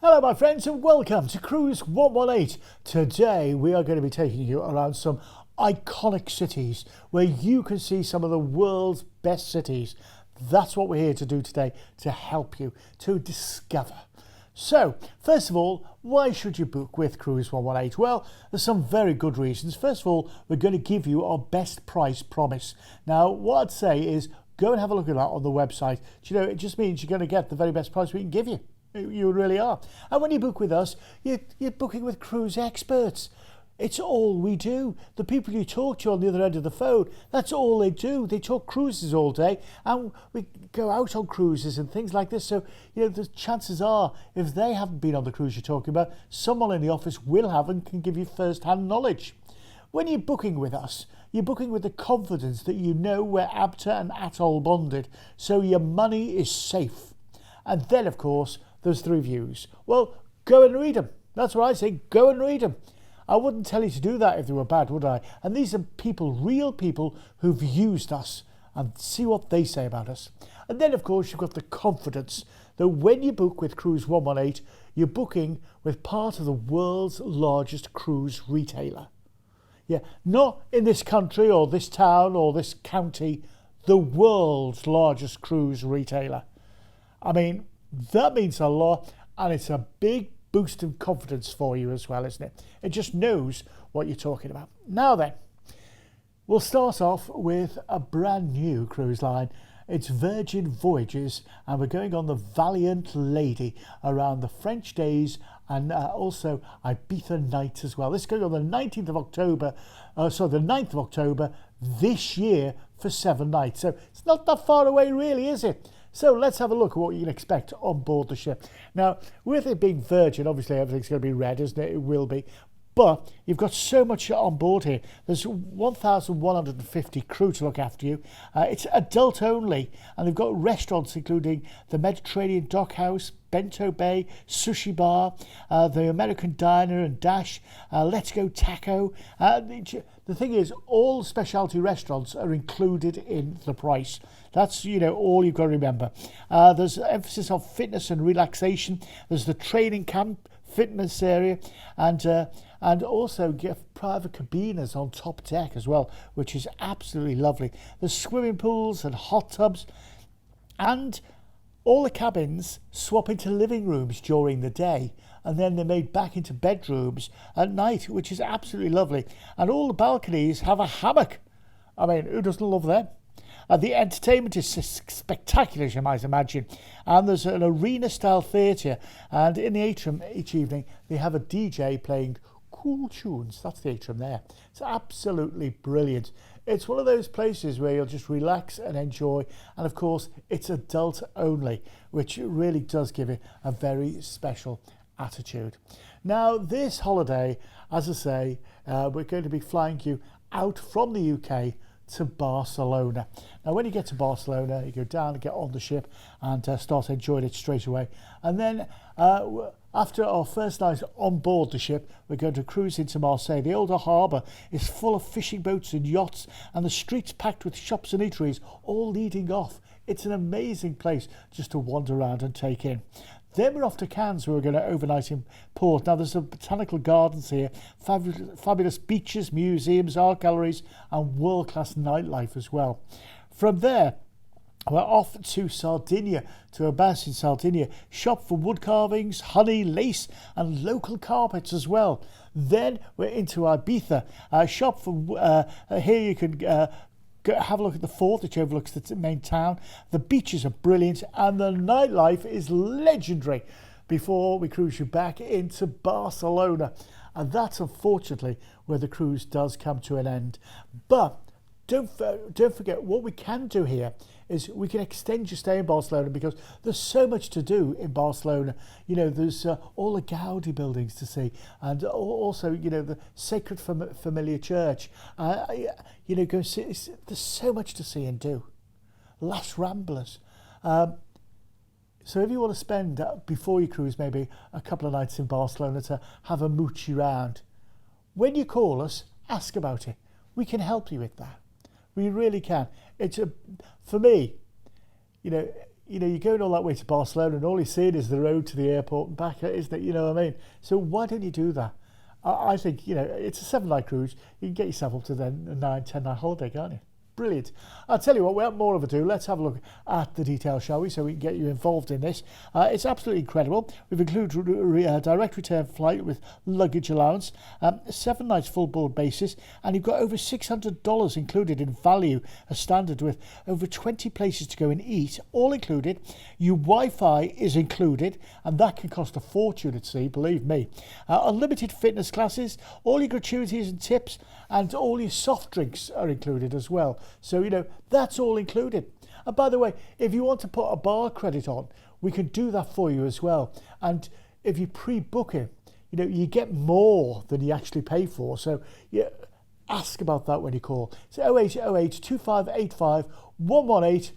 Hello my friends and welcome to Cruise 118. Today we are going to be taking you around some iconic cities where you can see some of the world's best cities. That's what we're here to do today, to help you to discover. So, first of all, why should you book with Cruise 118? Well, there's some very good reasons. First of all, we're going to give you our best price promise. Now, what I'd say is go and have a look at that on the website. Do you know, it just means you're going to get the very best price we can give you. You really are. And when you book with us, you're booking with cruise experts. It's all we do. The people you talk to on the other end of the phone, that's all they do. They talk cruises all day, and we go out on cruises and things like this. So, you know, the chances are, if they haven't been on the cruise you're talking about, someone in the office will have and can give you first-hand knowledge. When you're booking with us, you're booking with the confidence that you know we're ABTA and ATOL bonded, so your money is safe. And then, of course, there's the reviews. Well, go and read them. That's what I say, go and read them. I wouldn't tell you to do that if they were bad, would I? And these are people, real people, who've used us, and see what they say about us. And then, of course, you've got the confidence that when you book with Cruise 118, you're booking with part of the world's largest cruise retailer. Yeah, not in this country or this town or this county, the world's largest cruise retailer. I mean, that means a lot, and it's a big boost of confidence for you as well, isn't it? It just knows what you're talking about. Now then, we'll start off with a brand new cruise line. It's Virgin Voyages, and we're going on the Valiant Lady around the French days and also Ibiza nights as well. This is going on the 19th of October, the 9th of October this year for 7 nights. So it's not that far away really, is it? So let's have a look at what you can expect on board the ship. Now, with it being Virgin, obviously everything's going to be red, isn't it? It will be. But you've got so much on board here. There's 1,150 crew to look after you. It's adult only, and they've got restaurants including the Mediterranean Dockhouse, Bento Bay, Sushi Bar, the American Diner and Dash, Let's Go Taco. The thing is, all specialty restaurants are included in the price. That's, you know, all you've got to remember. There's emphasis on fitness and relaxation. There's the training camp, fitness area, and also get private cabinas on top deck as well, which is absolutely lovely. There's swimming pools and hot tubs, and all the cabins swap into living rooms during the day, and then they're made back into bedrooms at night, which is absolutely lovely. And all the balconies have a hammock. I mean, who doesn't love them? The entertainment is spectacular, as you might imagine. And there's an arena-style theatre. And in the atrium each evening, they have a DJ playing cool tunes. That's the atrium there. It's absolutely brilliant. It's one of those places where you'll just relax and enjoy. And, of course, it's adult only, which really does give it a very special attitude. Now, this holiday, as I say, we're going to be flying you out from the UK to Barcelona. Now, when you get to Barcelona, you go down and get on the ship and start enjoying it straight away. And then after our first night on board the ship, we're going to cruise into Marseille. The older harbour is full of fishing boats and yachts, and the streets packed with shops and eateries, all leading off. It's an amazing place just to wander around and take in. Then we're off to Cannes, where we're going to overnight in port. Now, there's some botanical gardens here, fabulous beaches, museums, art galleries, and world-class nightlife as well. From there, we're off to Sardinia, to a base in Sardinia. Shop for wood carvings, honey, lace, and local carpets as well. Then we're into Ibiza. Shop for here you can have a look at the fort, which overlooks the main town. The beaches are brilliant, and the nightlife is legendary before we cruise you back into Barcelona. And that's unfortunately where the cruise does come to an end. But don't forget, what we can do here is we can extend your stay in Barcelona, because there's so much to do in Barcelona. You know, there's all the Gaudi buildings to see, and also, you know, the Sacred Familia Church. You know, go see. There's so much to see and do. Las Ramblas. So if you want to spend, before you cruise, maybe a couple of nights in Barcelona to have a moochie round, when you call us, ask about it. We can help you with that. We really can. For me, you know, you're going all that way to Barcelona and all you're seeing is the road to the airport and back, isn't it? You know what I mean? So why don't you do that? I think, it's a 7-night cruise. You can get yourself up to then a 9, 10-night holiday, can't you? Brilliant. I'll tell you what, without more of ado, let's have a look at the details, shall we, so we can get you involved in this. It's absolutely incredible. We've included a direct return flight with luggage allowance, 7 nights full board basis, and you've got over $600 included in value, as standard, with over 20 places to go and eat, all included. Your Wi-Fi is included, and that can cost a fortune at sea, believe me. Unlimited fitness classes, all your gratuities and tips, and all your soft drinks are included as well. So, that's all included. And by the way, if you want to put a bar credit on, we can do that for you as well. And if you pre-book it, you get more than you actually pay for. So ask about that when you call. It's 0808 2585 118.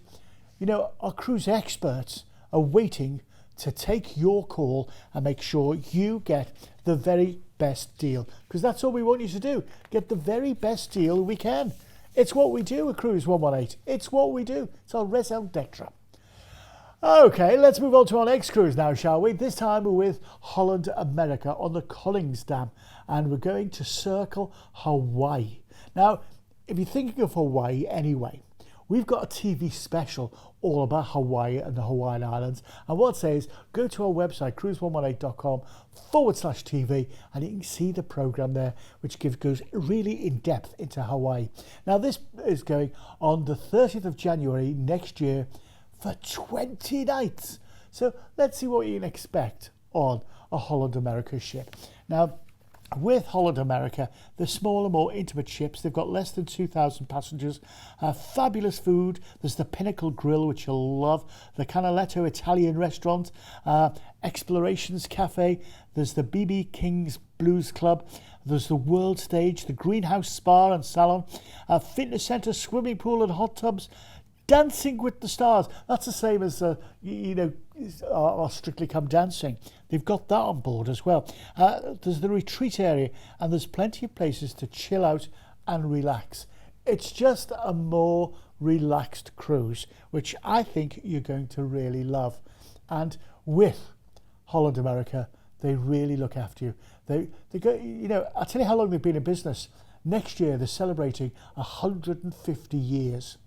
Our cruise experts are waiting to take your call and make sure you get the very best deal, because that's all we want you to do. Get the very best deal we can. It's what we do at Cruise 118. It's what we do. It's our raison d'etre. Okay, let's move on to our next cruise now, shall we? This time we're with Holland America on the Collins Dam, and we're going to circle Hawaii. Now, if you're thinking of Hawaii anyway, we've got a TV special all about Hawaii and the Hawaiian Islands. And what I'd say is go to our website, cruise118.com/TV, and you can see the programme there, which goes really in depth into Hawaii. Now, this is going on the 30th of January next year for 20 nights. So let's see what you can expect on a Holland America ship. Now, with Holland America, the smaller, more intimate ships, they've got less than 2,000 passengers, fabulous food. There's the Pinnacle Grill, which you'll love, the Canaletto Italian restaurant, Explorations Cafe, there's the BB King's Blues Club, there's the World Stage, the Greenhouse Spa and Salon, fitness centre, swimming pool and hot tubs, Dancing with the Stars. That's the same as, our Strictly Come Dancing. They've got that on board as well. There's the retreat area, and there's plenty of places to chill out and relax. It's just a more relaxed cruise, which I think you're going to really love. And with Holland America, they really look after you. They go, I'll tell you how long they've been in business. Next year, they're celebrating 150 years.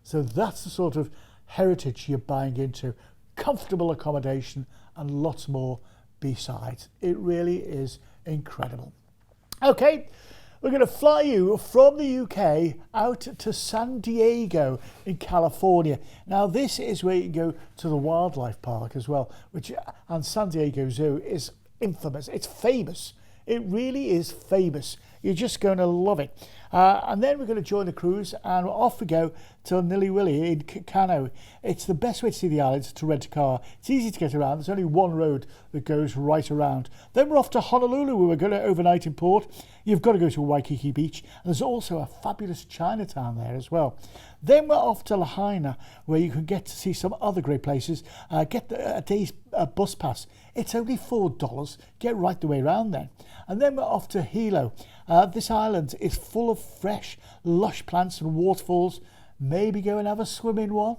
So that's the sort of heritage you're buying into. Comfortable accommodation and lots more besides. It really is incredible. Okay, we're going to fly you from the UK out to San Diego in California. Now, this is where you can go to the wildlife park as well, and San Diego Zoo is infamous. It's famous. It really is famous. You're just going to love it. And then we're going to join the cruise, and off we go to Nili Willy in Kano. It's the best way to see the islands, to rent a car. It's easy to get around. There's only one road that goes right around. Then we're off to Honolulu, where we're going to overnight in port. You've got to go to Waikiki Beach. And there's also a fabulous Chinatown there as well. Then we're off to Lahaina, where you can get to see some other great places. Get a day's bus pass. It's only $4. Get right the way around then. And then we're off to Hilo. This island is full of fresh, lush plants and waterfalls. Maybe go and have a swim in one.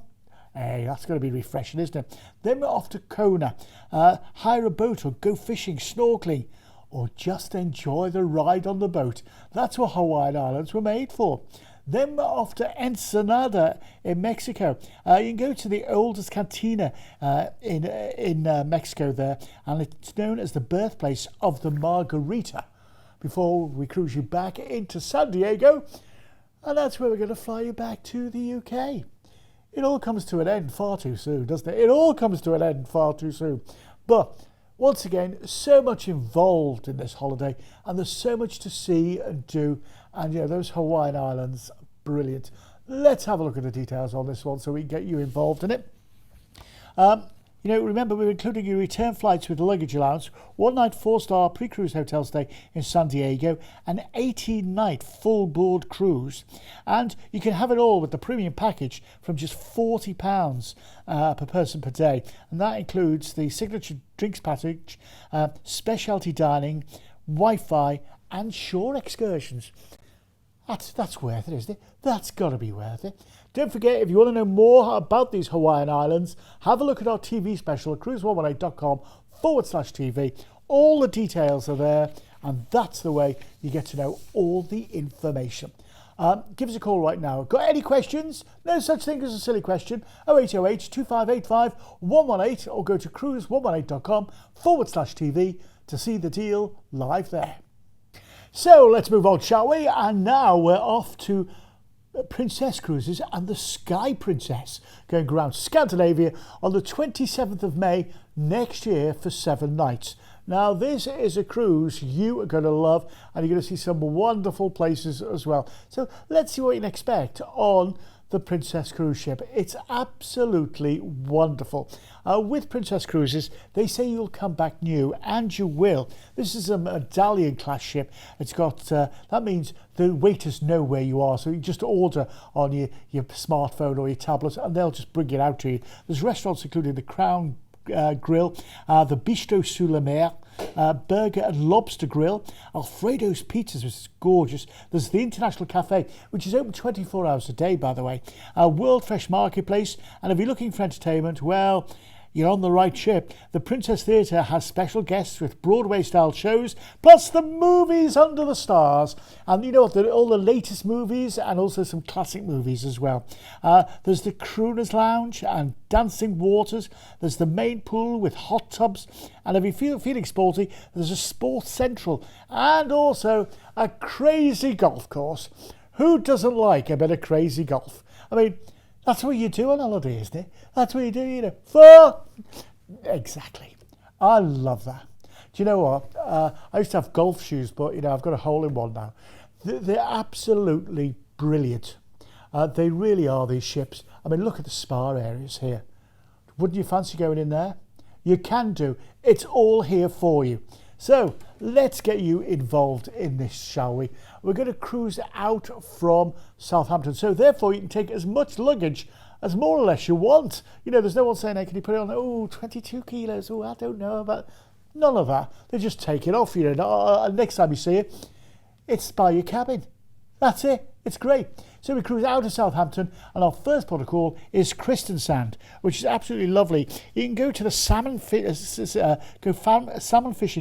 Hey, that's going to be refreshing, isn't it? Then we're off to Kona. Hire a boat or go fishing, snorkeling, or just enjoy the ride on the boat. That's what Hawaiian Islands were made for. Then we're off to Ensenada in Mexico. You can go to the oldest cantina in Mexico there, and it's known as the birthplace of the margarita, before we cruise you back into San Diego. And that's where we're going to fly you back to the UK. It all comes to an end far too soon, doesn't it? It all comes to an end far too soon. But once again, so much involved in this holiday, and there's so much to see and do. And those Hawaiian Islands, brilliant. Let's have a look at the details on this one so we can get you involved in it. Remember, we're including your return flights with luggage allowance, 1 night 4-star pre-cruise hotel stay in San Diego, an 18-night full-board cruise. And you can have it all with the premium package from just £40 per person per day. And that includes the signature drinks package, specialty dining, Wi-Fi and shore excursions. That's worth it, isn't it? That's got to be worth it. Don't forget, if you want to know more about these Hawaiian Islands, have a look at our TV special at cruise118.com/TV. All the details are there, and that's the way you get to know all the information. Give us a call right now. Got any questions? No such thing as a silly question. 0808 2585 118 or go to cruise118.com/TV to see the deal live there. So let's move on, shall we? And now we're off to Princess Cruises and the Sky Princess, going around Scandinavia on the 27th of May next year for 7 nights. Now, this is a cruise you are going to love, and you're going to see some wonderful places as well. So let's see what you can expect on the Princess cruise ship. It's absolutely wonderful. With Princess Cruises, they say you'll come back new, and you will. This is a medallion class ship. It's got, that means the waiters know where you are, so you just order on your smartphone or your tablet, and they'll just bring it out to you. There's restaurants including the Crown Grill, the Bistro Sous la Mer, Burger and Lobster Grill, Alfredo's Pizzas, which is gorgeous. There's the International Cafe, which is open 24 hours a day, by the way. World Fresh Marketplace, and if you're looking for entertainment, well, you're on the right ship. The Princess Theatre has special guests with Broadway-style shows, plus the movies under the stars. And you know what? All the latest movies and also some classic movies as well. There's the Crooners Lounge and Dancing Waters. There's the main pool with hot tubs. And if you're feeling sporty, there's a Sports Central and also a crazy golf course. Who doesn't like a bit of crazy golf? I mean, that's what you do on holiday, isn't it? That's what you do, you know. Exactly. I love that. Do you know what? I used to have golf shoes, but, you know, I've got a hole in one now. They're absolutely brilliant. They really are, these ships. I mean, look at the spa areas here. Wouldn't you fancy going in there? You can do. It's all here for you. So let's get you involved in this, shall we? We're going to cruise out from Southampton. So therefore, you can take as much luggage as more or less you want. You know, there's no one saying, hey, can you put it on? 22 kilos. I don't know about. None of that. They just take it off, you know. Next time you see it, it's by your cabin. That's it. It's great. So we cruise out of Southampton, and our first port of call is Kristiansand, which is absolutely lovely. You can go to the salmon fishing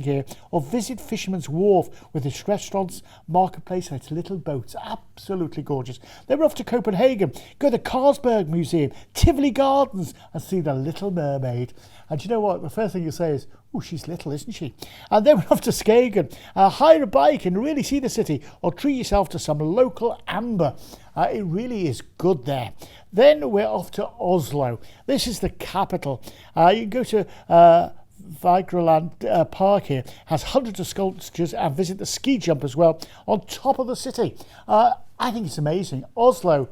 here, or visit Fisherman's Wharf with its restaurants, marketplace, and its little boats. Absolutely gorgeous. Then we're off to Copenhagen, go to the Carlsberg Museum, Tivoli Gardens, and see the Little Mermaid. And you know what? The first thing you say is, oh, she's little, isn't she? And then we're off to Skagen. Hire a bike and really see the city, or treat yourself to some local amber. It really is good there. Then we're off to Oslo. This is the capital. You can go to Vigeland Park here. Has hundreds of sculptures, and visit the ski jump as well on top of the city. I think it's amazing. Oslo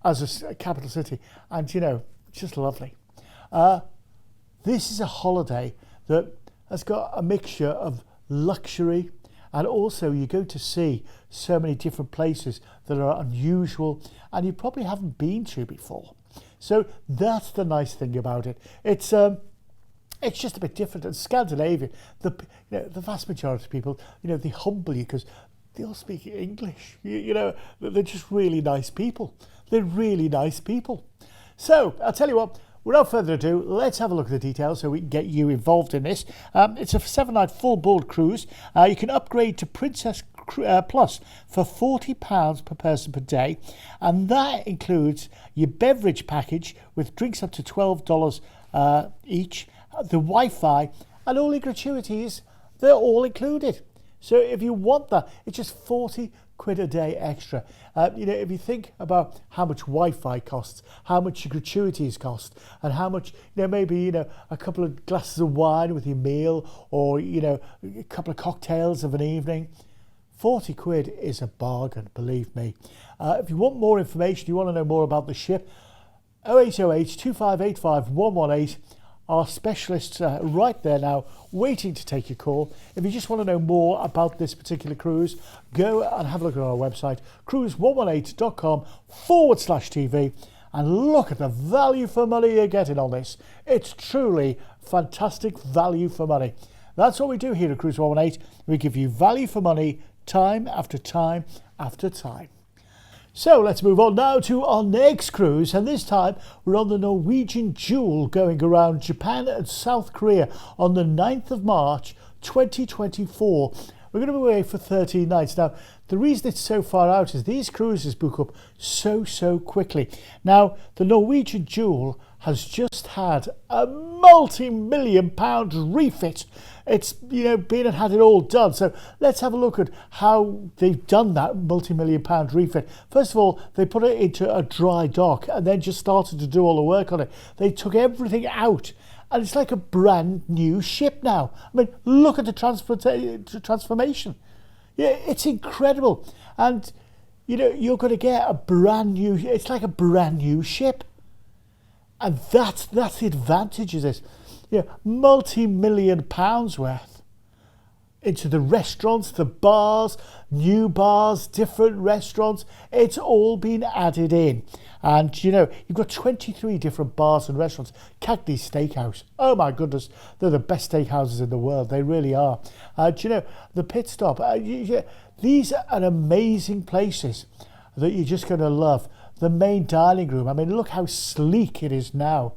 as a capital city, and you know, it's just lovely. This is a holiday that has got a mixture of luxury, and also you go to see so many different places that are unusual and you probably haven't been to before. So that's the nice thing about it. It's just a bit different. And Scandinavia, the vast majority of people, you know, they humble you because they all speak English. You know, they're just really nice people. They're really nice people. So I'll tell you what. Without further ado, let's have a look at the details so we can get you involved in this. It's a 7-night full-board cruise. You can upgrade to Princess Plus for £40 per person per day, and that includes your beverage package with drinks up to $12 each, the Wi-Fi, and all the gratuities. They're all included. So if you want that, it's just £40 a day extra. You know, if you think about how much Wi-Fi costs, how much your gratuities cost, and how much, you know, maybe, you know, a couple of glasses of wine with your meal, or, you know, a couple of cocktails of an evening, £40 is a bargain, believe me. If you want more information, you want to know more about the ship, 0808 2585 118. Our specialists are right there now, waiting to take your call. If you just want to know more about this particular cruise, go and have a look at our website, cruise118.com/TV, and look at the value for money you're getting on this. It's truly fantastic value for money. That's what we do here at Cruise 118. We give you value for money time after time after time. So let's move on now to our next cruise, and this time we're on the Norwegian Jewel going around Japan and South Korea on the 9th of March 2024. We're going to be away for 13 nights. Now, the reason it's so far out is these cruises book up so quickly. Now, the Norwegian Jewel has just had a multi-million pound refit. It's, been and had it all done. So let's have a look at how they've done that multi-million pound refit. First of all, they put it into a dry dock and then just started to do all the work on it. They took everything out and it's like a brand new ship now. I mean, look at the transformation. Yeah, it's incredible. And, you're going to get a brand new, it's like a brand new ship. And that's the advantage of this. Multi-million pounds worth into the restaurants, the bars, new bars, different restaurants. It's all been added in. And, you've got 23 different bars and restaurants. Cagney Steakhouse. Oh, my goodness. They're the best steakhouses in the world. They really are. The Pit Stop. These are amazing places that you're just going to love. The main dining room. I mean, look how sleek it is now.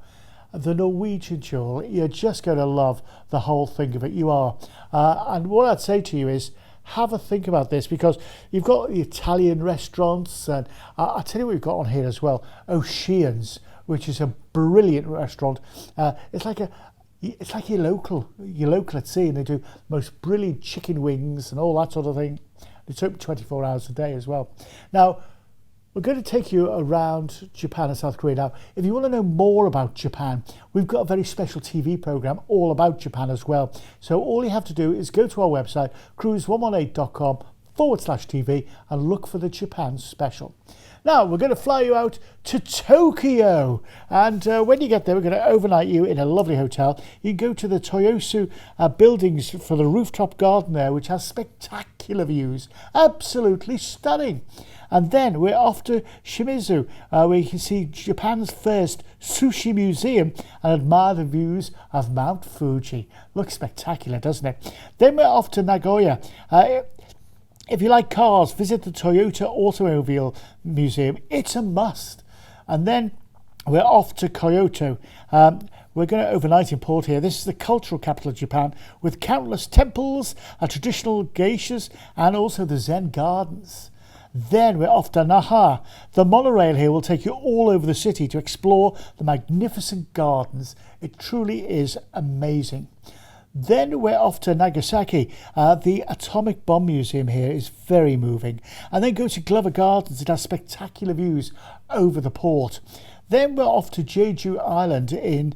The Norwegian Jewel, you're just going to love the whole thing of it. You are. And what I'd say to you is, have a think about this, because you've got the Italian restaurants, and I'll tell you what we've got on here as well. O'Shea's, which is a brilliant restaurant. It's like your local at sea, and they do the most brilliant chicken wings and all that sort of thing. It's open 24 hours a day as well. Now, we're going to take you around Japan and South Korea. Now, if you want to know more about Japan, we've got a very special TV program all about Japan as well. So all you have to do is go to our website, cruise118.com/TV, and look for the Japan special. Now, we're going to fly you out to Tokyo. And when you get there, we're going to overnight you in a lovely hotel. You can go to the Toyosu buildings for the rooftop garden there, which has spectacular views. Absolutely stunning. And then we're off to Shimizu, where you can see Japan's first sushi museum and admire the views of Mount Fuji. Looks spectacular, doesn't it? Then we're off to Nagoya. If you like cars, visit the Toyota Automobile Museum. It's a must. And then we're off to Kyoto. We're going to overnight in port here. This is the cultural capital of Japan, with countless temples, traditional geishas, and also the Zen gardens. Then we're off to Naha. The monorail here will take you all over the city to explore the magnificent gardens. It truly is amazing. Then we're off to Nagasaki. The Atomic Bomb Museum here is very moving. And then go to Glover Gardens. It has spectacular views over the port. Then we're off to Jeju Island in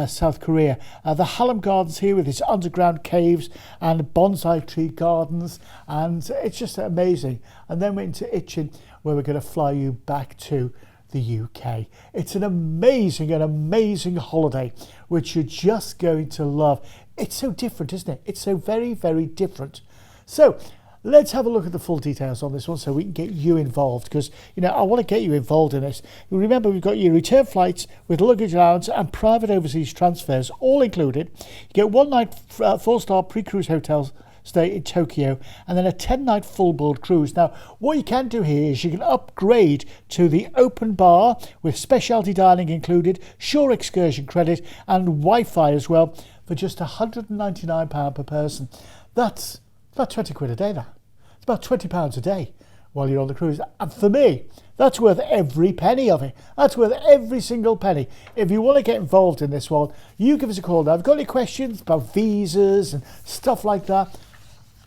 South Korea. The Hallam Gardens here with its underground caves and bonsai tree gardens. And it's just amazing. And then we're into Ichin, where we're going to fly you back to the UK. It's an amazing holiday, which you're just going to love. It's so different, isn't it? It's so very, very different. So let's have a look at the full details on this one so we can get you involved, because, I want to get you involved in this. Remember, we've got your return flights with luggage allowance and private overseas transfers, all included. You get 1 night 4-star pre-cruise hotel stay in Tokyo, and then a 10-night full-board cruise. Now, what you can do here is you can upgrade to the open bar with specialty dining included, shore excursion credit, and Wi-Fi as well for just £199 per person. That's about 20 quid a day, that. It's about £20 a day while you're on the cruise. And for me, that's worth every penny of it. That's worth every single penny. If you want to get involved in this one, you give us a call now. If you've got any questions about visas and stuff like that,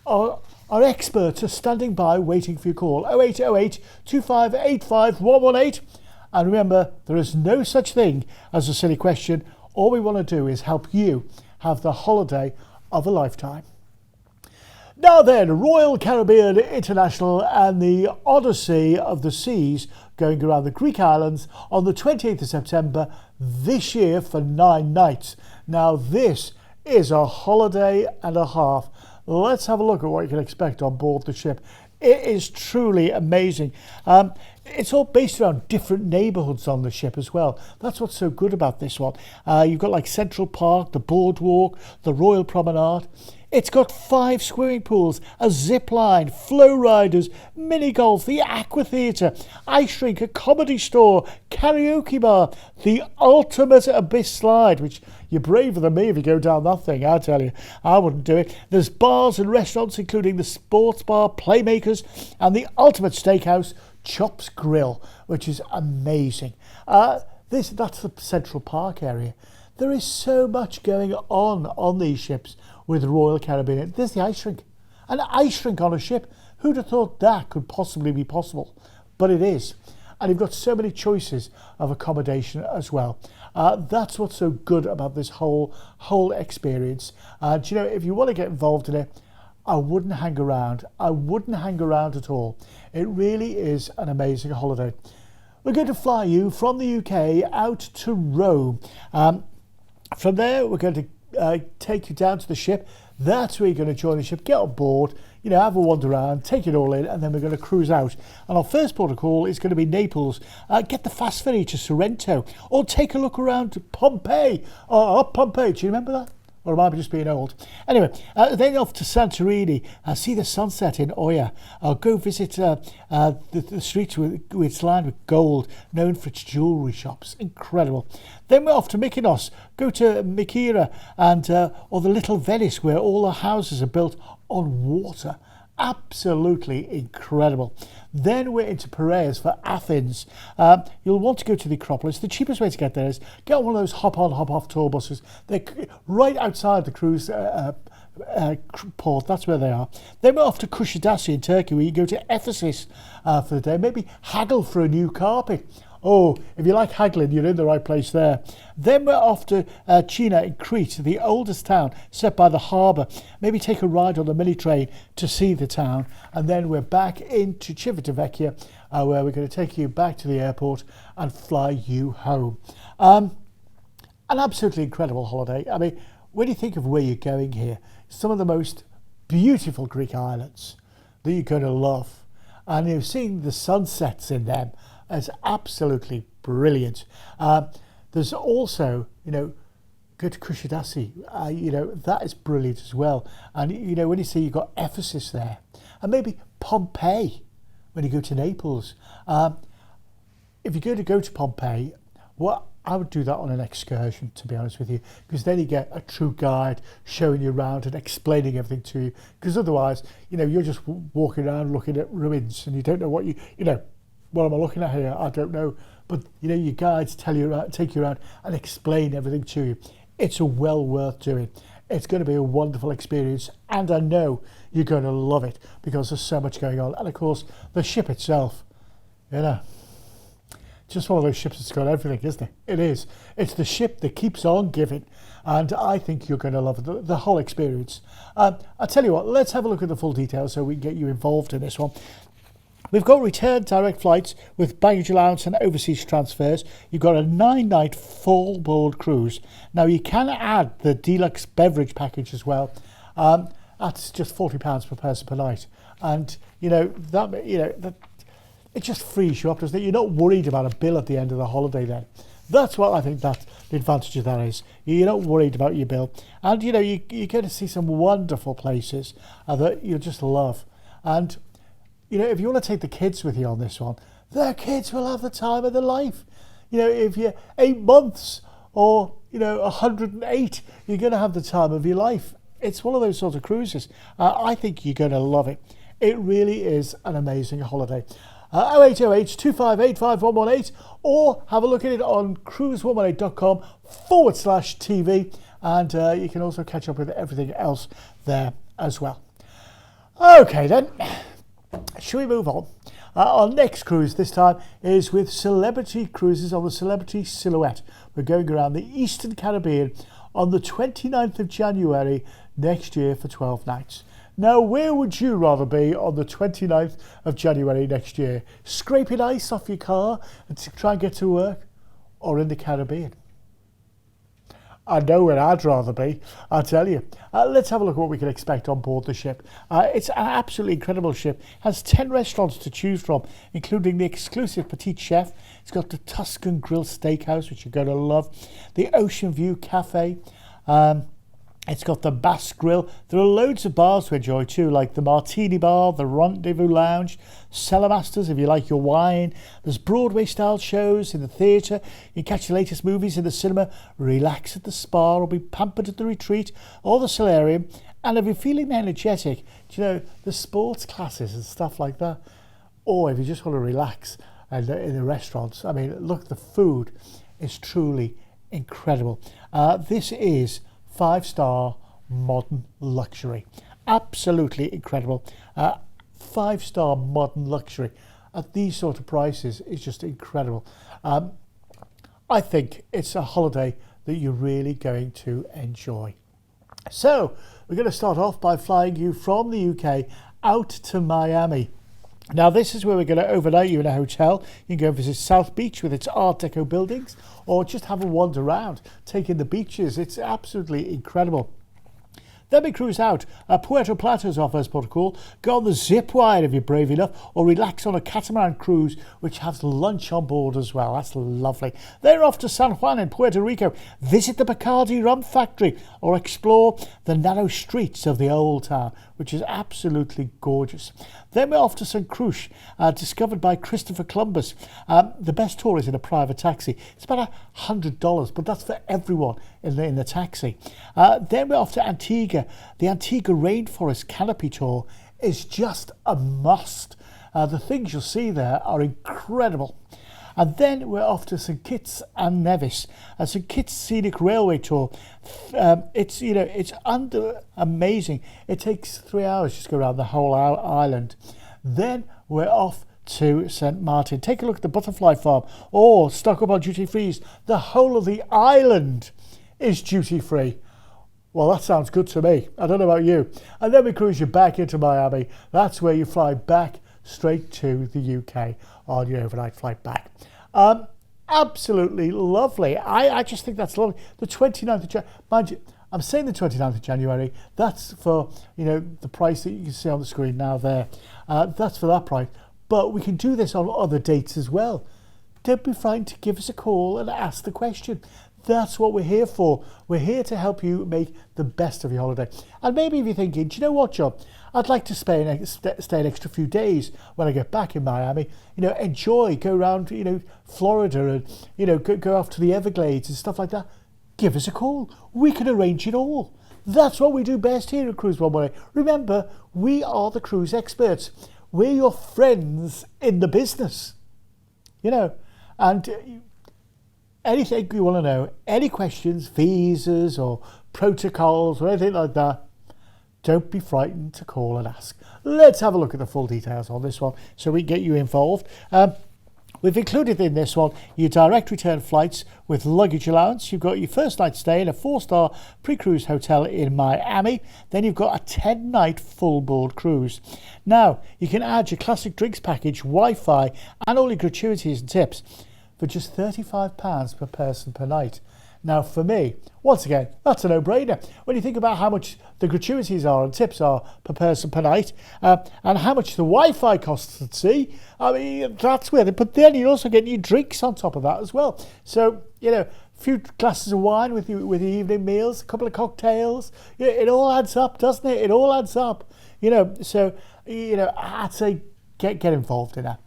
our experts are standing by waiting for your call. 0808 2585 118. And remember, there is no such thing as a silly question. All we want to do is help you have the holiday of a lifetime. Now then, Royal Caribbean International and the Odyssey of the Seas going around the Greek islands on the 28th of September this year for 9 nights. Now this is a holiday and a half. Let's have a look at what you can expect on board the ship. It is truly amazing. it's all based around different neighbourhoods on the ship as well. That's what's so good about this one. You've got like Central Park, the Boardwalk, the Royal Promenade. It's got 5 swimming pools, a zip line, flow riders, mini golf, the aqua theatre, ice rink, a comedy store, karaoke bar, the ultimate abyss slide, which you're braver than me if you go down that thing, I tell you. I wouldn't do it. There's bars and restaurants, including the sports bar, Playmakers, and the ultimate steakhouse, Chops Grill, which is amazing. That's the Central Park area. There is so much going on these ships with Royal Caribbean. There's the ice rink. An ice rink on a ship. Who'd have thought that could possibly be possible? But it is. And you've got so many choices of accommodation as well. That's what's so good about this whole experience. And you know, if you want to get involved in it, I wouldn't hang around. I wouldn't hang around at all. It really is an amazing holiday. We're going to fly you from the UK out to Rome. From there, we're going to take you down to the ship. That's where you're going to join the ship, get on board, you know, have a wander around, take it all in, and then we're going to cruise out. And our first port of call is going to be Naples. Get the fast ferry to Sorrento, or take a look around Pompeii. Pompeii, do you remember that? Or am I just being old? Anyway, then off to Santorini, see the sunset in Oia. Go visit the streets it's lined with gold, known for its jewellery shops. Incredible. Then we're off to Mykonos. Go to Mikira and or the Little Venice, where all the houses are built on water. Absolutely incredible. Then we're into Piraeus for Athens. You'll want to go to the Acropolis. The cheapest way to get there is get on one of those hop-on, hop-off tour buses. They're right outside the cruise port. That's where they are. Then we're off to Kusadasi in Turkey, where you go to Ephesus for the day. Maybe haggle for a new carpet. Oh, if you like haggling, you're in the right place there. Then we're off to China in Crete, the oldest town set by the harbour. Maybe take a ride on the mini train to see the town. And then we're back into Civitavecchia, where we're going to take you back to the airport and fly you home. An absolutely incredible holiday. I mean, when you think of where you're going here, some of the most beautiful Greek islands that you're going to love. And you've seen the sunsets in them. It's absolutely brilliant. There's also, you know, go to Kusadasi. You know, that is brilliant as well. And, you know, when you see you've got Ephesus there, and maybe Pompeii when you go to Naples. If you're going to go to Pompeii, well, I would do that on an excursion, to be honest with you, because then you get a true guide showing you around and explaining everything to you. Because otherwise, you know, you're just walking around looking at ruins and you don't know what you know, what am I looking at here? I don't know. But, you know, your guides take you around and explain everything to you. It's well worth doing. It's going to be a wonderful experience. And I know you're going to love it because there's so much going on. And, of course, the ship itself, you know, just one of those ships that's got everything, isn't it? It is. It's the ship that keeps on giving. And I think you're going to love it, the whole experience. I'll tell you what, let's have a look at the full details so we can get you involved in this one. We've got return direct flights with baggage allowance and overseas transfers. You've got a 9-night full board cruise. Now you can add the deluxe beverage package as well. That's just £40 per person per night, and it just frees you up, doesn't it? You're not worried about a bill at the end of the holiday. Then that's what I think that the advantage of that is. You're not worried about your bill, and you know you get to see some wonderful places that you just love. And you know, if you want to take the kids with you on this one, their kids will have the time of their life. You know, if you're 8 months or, you know, 108, you're going to have the time of your life. It's one of those sort of cruises. I think you're going to love it. It really is an amazing holiday. 0808 258 5118, or have a look at it on cruise118.com/TV, and you can also catch up with everything else there as well. Okay then. Shall we move on? Our next cruise this time is with Celebrity Cruises on the Celebrity Silhouette. We're going around the Eastern Caribbean on the 29th of January next year for 12 nights. Now, where would you rather be on the 29th of January next year? Scraping ice off your car to try and get to work, or in the Caribbean? I know where I'd rather be, I'll tell you. Let's have a look at what we can expect on board the ship. It's an absolutely incredible ship. It has 10 restaurants to choose from, including the exclusive Petite Chef. It's got the Tuscan Grill Steakhouse, which you're going to love. The Ocean View Cafe. It's got the Bass Grill. There are loads of bars to enjoy too, like the Martini Bar, the Rendezvous Lounge, Cellar Masters if you like your wine. There's Broadway-style shows in the theatre. You can catch the latest movies in the cinema, relax at the spa, or be pampered at the retreat or the solarium. And if you're feeling energetic, do you know, the sports classes and stuff like that. Or if you just want to relax in the restaurants. I mean, look, the food is truly incredible. This is 5-star modern luxury. Absolutely incredible. 5-star modern luxury at these sort of prices is just incredible. I think it's a holiday that you're really going to enjoy. So we're going to start off by flying you from the UK out to Miami. Now this is where we're going to overnight you in a hotel. You can go visit South Beach with its Art Deco buildings, or just have a wander around, take in the beaches. It's absolutely incredible. Then we cruise out. Puerto Plata is our first port of call. Go on the zip wire if you're brave enough, or relax on a catamaran cruise which has lunch on board as well. That's lovely. Then off to San Juan in Puerto Rico. Visit the Bacardi rum factory or explore the narrow streets of the old town, which is absolutely gorgeous. Then we're off to St. Cruce, discovered by Christopher Columbus. The best tour is in a private taxi. It's about $100, but that's for everyone in the taxi. Then we're off to Antigua. The Antigua Rainforest Canopy Tour is just a must. The things you'll see there are incredible. And then we're off to St. Kitts and Nevis, a St. Kitts Scenic Railway Tour. It's amazing. It takes 3 hours just to go around the whole island. Then we're off to St. Martin. Take a look at the Butterfly Farm, or stock up on duty frees. The whole of the island is duty free. Well, that sounds good to me. I don't know about you. And then we cruise you back into Miami. That's where you fly back straight to the UK on your overnight flight back. Absolutely lovely. I just think that's lovely. The 29th of January, mind you, I'm saying the 29th of January, that's for, the price that you can see on the screen now there. That's for that price. But we can do this on other dates as well. Don't be frightened to give us a call and ask the question. That's what we're here for. We're here to help you make the best of your holiday. And maybe if you're thinking, do you know what, John? I'd like to stay an extra few days when I get back in Miami. Enjoy, go around, Florida, and, go off to the Everglades and stuff like that. Give us a call. We can arrange it all. That's what we do best here at Cruise One Way. Remember, we are the cruise experts. We're your friends in the business. And anything you want to know, any questions, visas or protocols or anything like that, don't be frightened to call and ask. Let's have a look at the full details on this one so we can get you involved. We've included in this one your direct return flights with luggage allowance. You've got your first night stay in a 4-star pre-cruise hotel in Miami. Then you've got a 10-night full board cruise. Now, you can add your classic drinks package, Wi-Fi and all your gratuities and tips for just £35 per person per night. Now for me, once again, that's a no-brainer. When you think about how much the gratuities are and tips are per person per night, and how much the Wi-Fi costs at sea, I mean, that's where but then you also get your drinks on top of that as well. So, a few glasses of wine with your evening meals, a couple of cocktails, it all adds up, doesn't it? It all adds up. So, I'd say get involved in that.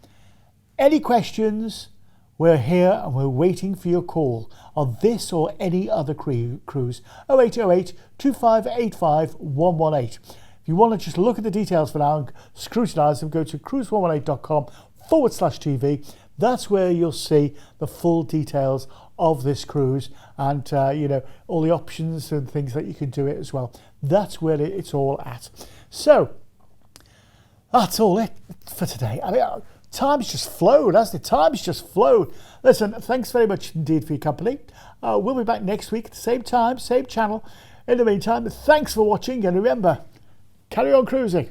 Any questions? We're here and we're waiting for your call on this or any other cruise. 0808 2585 118. If you want to just look at the details for now and scrutinise them, go to cruise118.com/TV. That's where you'll see the full details of this cruise and, all the options and things that you can do it as well. That's where it's all at. So, that's all it for today. I mean, time's just flown, hasn't it? Time's just flown. Listen, thanks very much indeed for your company. We'll be back next week at the same time, same channel. In the meantime, thanks for watching, and remember, carry on cruising.